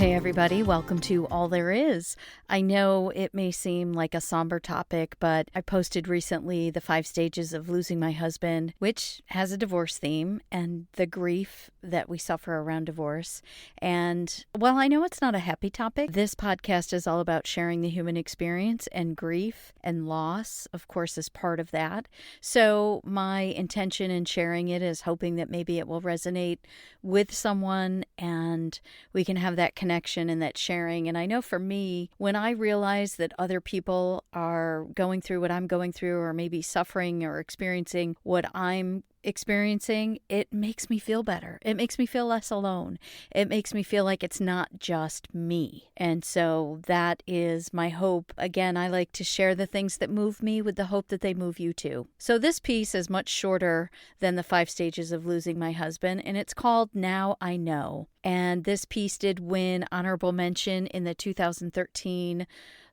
Hey everybody, welcome to All There Is. I know it may seem like a somber topic, but I posted recently the 5 stages of losing my husband, which has a divorce theme and the grief that we suffer around divorce. And while I know it's not a happy topic, this podcast is all about sharing the human experience, and grief and loss, of course, is part of that. So my intention in sharing it is hoping that maybe it will resonate with someone and we can have that connection and that sharing. And I know for me, when I realize that other people are going through what I'm going through, or maybe suffering or experiencing what I'm experiencing, it makes me feel better. It makes me feel less alone. It makes me feel like it's not just me. And so that is my hope. Again, I like to share the things that move me with the hope that they move you too. So this piece is much shorter than the 5 stages of losing my husband, and it's called Now I Know. And this piece did win honorable mention in the 2013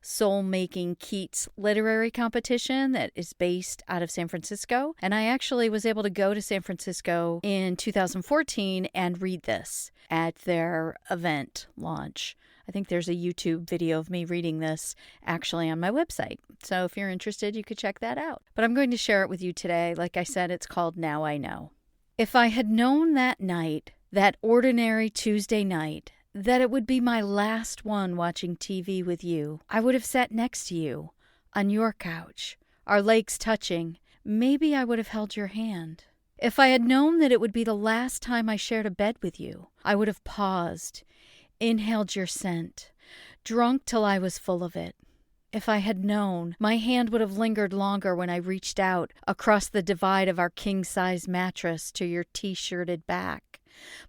Soul Making Keats literary competition that is based out of San Francisco. And I actually was able to go to San Francisco in 2014 and read this at their event launch. I think there's a YouTube video of me reading this actually on my website. So if you're interested, you could check that out. But I'm going to share it with you today. Like I said, it's called Now I Know. If I had known that night, that ordinary Tuesday night, that it would be my last one watching TV with you, I would have sat next to you on your couch, our legs touching. Maybe I would have held your hand. If I had known that it would be the last time I shared a bed with you, I would have paused, inhaled your scent, drunk till I was full of it. If I had known, my hand would have lingered longer when I reached out across the divide of our king-size mattress to your t-shirted back.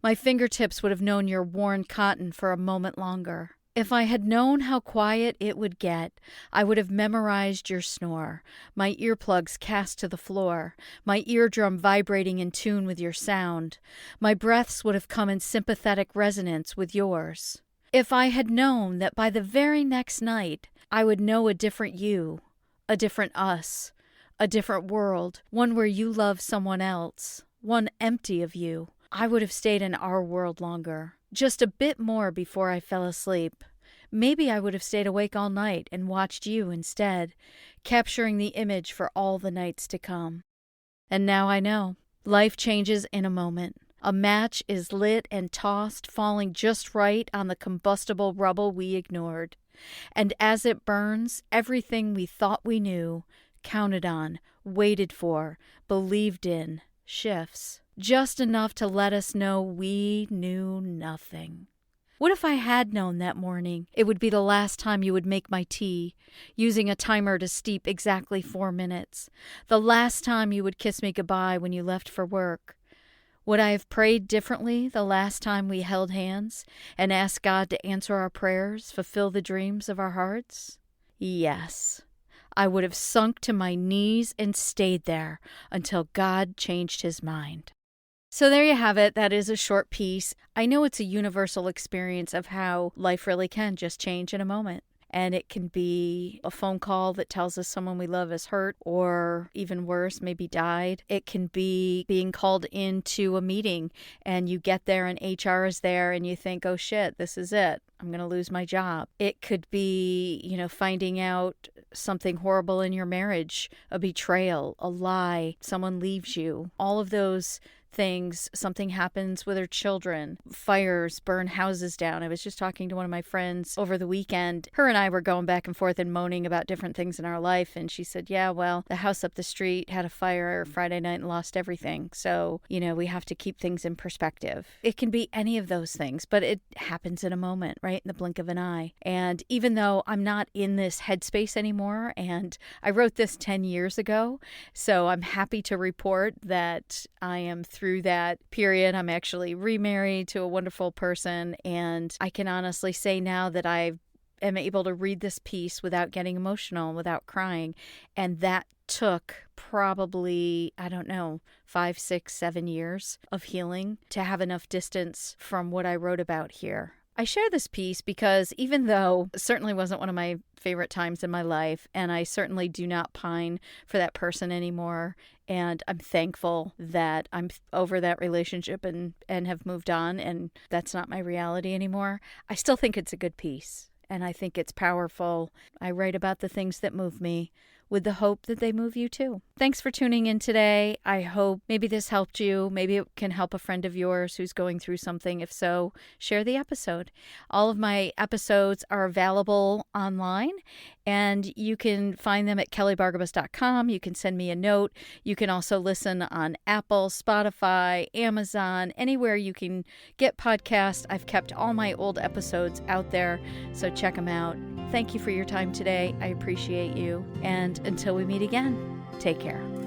My fingertips would have known your worn cotton for a moment longer. If I had known how quiet it would get, I would have memorized your snore, my earplugs cast to the floor, my eardrum vibrating in tune with your sound. My breaths would have come in sympathetic resonance with yours. If I had known that by the very next night, I would know a different you, a different us, a different world, one where you love someone else, one empty of you, I would have stayed in our world longer, just a bit more before I fell asleep. Maybe I would have stayed awake all night and watched you instead, capturing the image for all the nights to come. And now I know. Life changes in a moment. A match is lit and tossed, falling just right on the combustible rubble we ignored. And as it burns, everything we thought we knew, counted on, waited for, believed in, shifts. Just enough to let us know we knew nothing. What if I had known that morning it would be the last time you would make my tea, using a timer to steep exactly 4 minutes, the last time you would kiss me goodbye when you left for work? Would I have prayed differently the last time we held hands and asked God to answer our prayers, fulfill the dreams of our hearts? Yes. I would have sunk to my knees and stayed there until God changed his mind. So there you have it. That is a short piece. I know it's a universal experience of how life really can just change in a moment. And it can be a phone call that tells us someone we love is hurt, or even worse, maybe died. It can be being called into a meeting and you get there and HR is there and you think, oh shit, this is it. I'm going to lose my job. It could be, finding out something horrible in your marriage, a betrayal, a lie, someone leaves you. All of those things, something happens with her children, fires burn houses down. I was just talking to one of my friends over the weekend. Her and I were going back and forth and moaning about different things in our life. And she said, yeah, well, the house up the street had a fire Friday night and lost everything. So, we have to keep things in perspective. It can be any of those things, but it happens in a moment, right? In the blink of an eye. And even though I'm not in this headspace anymore, and I wrote this 10 years ago, so I'm happy to report that I am through that period. I'm actually remarried to a wonderful person, and I can honestly say now that I am able to read this piece without getting emotional, without crying, and that took probably, 5, 6, 7 years of healing to have enough distance from what I wrote about here. I share this piece because even though it certainly wasn't one of my favorite times in my life, and I certainly do not pine for that person anymore, And I'm thankful that I'm over that relationship and have moved on, and that's not my reality anymore. I still think it's a good piece, and I think it's powerful. I write about the things that move me with the hope that they move you too. Thanks for tuning in today. I hope maybe this helped you. Maybe it can help a friend of yours who's going through something. If so, share the episode. All of my episodes are available online, and you can find them at kellybargabas.com. You can send me a note. You can also listen on Apple, Spotify, Amazon, anywhere you can get podcasts. I've kept all my old episodes out there, so check them out. Thank you for your time today. I appreciate you. And until we meet again, take care.